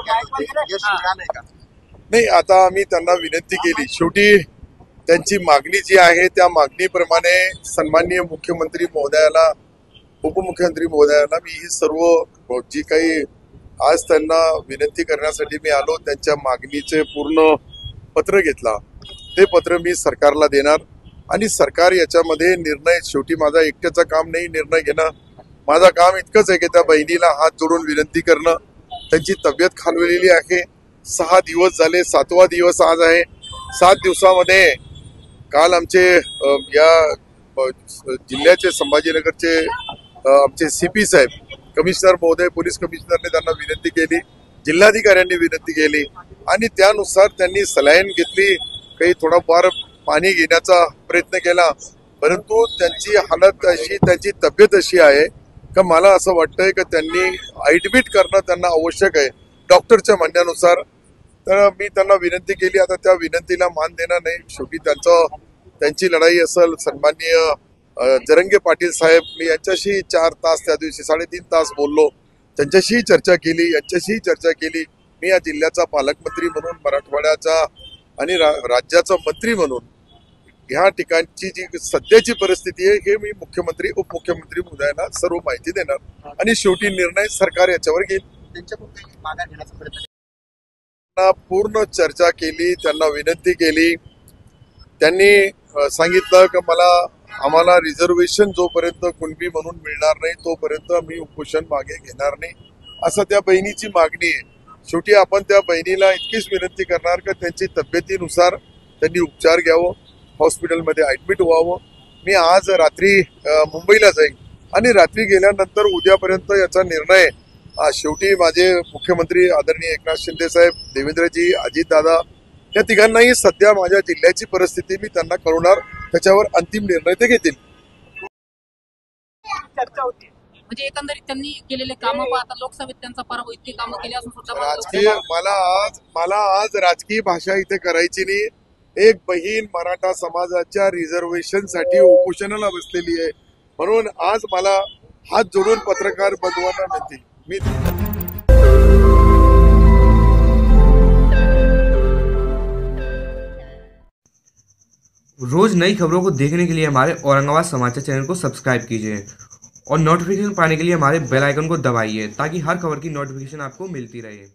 यश मिळालंय का? नाही, आता आम्ही त्यांना विनंती केली. शेवटी त्यांची मागणी जी आहे त्या मागणीप्रमाणे सन्माननीय मुख्यमंत्री महोदयाला, उपमुख्यमंत्री महोदयाला मी ही सर्व जी काही आज त्यांना विनंती करण्यासाठी मी आलो, त्यांच्या मागणीचे पूर्ण पत्र घेतला. ते पत्र मी सरकारला देणार आणि सरकार याच्यामध्ये निर्णय, शेवटी माझा एकट्याचं काम नाही निर्णय घेणं. माझं काम इतकंच आहे की त्या बहिणीला हात जोडून विनंती करणं. त्यांची तब्येत खालवलेली आहे. 6 दिवस झाले, 7वा दिवस आज आहे. 7 दिवसामध्ये काल आमचे या जिल्ह्याचे संभाजीनगरचे आमचे CP साहेब, कमिशनर महोदय, पोलीस कमिशनरने त्यांना विनंती केली, जिल्हाधिकाऱ्यांनी विनंती केली आणि त्यानुसार त्यांनी सलाईन घेतली, काही थोडाफार पाणी घेण्याचा प्रयत्न केला. परंतु त्यांची हालत अशी, त्यांची तब्येत अशी आहे का मला असं वाटतंय की त्यांनी ऍडमिट करणं त्यांना आवश्यक आहे डॉक्टरच्या म्हणण्यानुसार. तर मी त्यांना विनंती केली. आता त्या विनंतीला मान देणार नाही. शेवटी त्यांची लढाई असेल. सन्माननीय जरंगे पाटील साहेब, मी यांच्याशी 4 तास त्या दिवशी 3.5 तास बोललो. त्यांच्याशी चर्चा केली, यांच्याशी चर्चा केली. मी या जिल्ह्याचा पालकमंत्री म्हणून, मराठवाड्याचा आणि राज्याचा मंत्री म्हणून ह्या ठिकाणची जी सध्याची परिस्थिती आहे हे मी मुख्यमंत्री, उपमुख्यमंत्री महोदयांना सर्व माहिती देणार आणि शेवटी निर्णय सरकार याच्यावर घेईल. त्यांच्याकडून माघार घेण्याचा प्रयत्न पूर्ण चर्चा केली, त्यांना विनंती केली. त्यांनी सांगितलं की आम्हाला रिझर्वेशन जोपर्यंत कुणबी म्हणून मिळणार नाही तोपर्यंत मी उपोषण मागे घेणार नाही, असं त्या बहिणीची मागणी आहे. शेवटी आपण त्या बहिणीला इतकीच विनंती करणार की त्यांची तब्येतीनुसार त्यांनी उपचार घ्यावं, हॉस्पिटलमध्ये ऍडमिट व्हावं. मी आज रात्री मुंबईला जाईन आणि रात्री गेल्यानंतर उद्यापर्यंत याचा निर्णय, शेवटी माझे मुख्यमंत्री आदरणीय एकनाथ शिंदे साहेब, देवेंद्रजी, अजितदादा या तिघांनाही सध्या माझ्या जिल्ह्याची परिस्थिती मी त्यांना कळवणार, त्याच्यावर अंतिम निर्णय ते घेतील. चर्चा होती म्हणजे एकंदरीत त्यांनी केलेले काम पाहता लोकसभेत त्यांचा पराभव इतकी कामं केली असून सुद्धा राजकीय मला आज राजकीय भाषा इथे करायची नाही. एक बहीण मराठा समाजाच्या रिझर्वेशनसाठी उपोषणाला बसलेली आहे, म्हणून आज मला हात जोडून पत्रकार बंधवांना विनंती. रोज नई खबरों को देखने के लिए हमारे औरंगाबाद समाचार चैनल को सब्सक्राइब कीजिए और नोटिफिकेशन पाने के लिए हमारे बेल आइकन को दबाइए ताकि हर खबर की नोटिफिकेशन आपको मिलती रहे।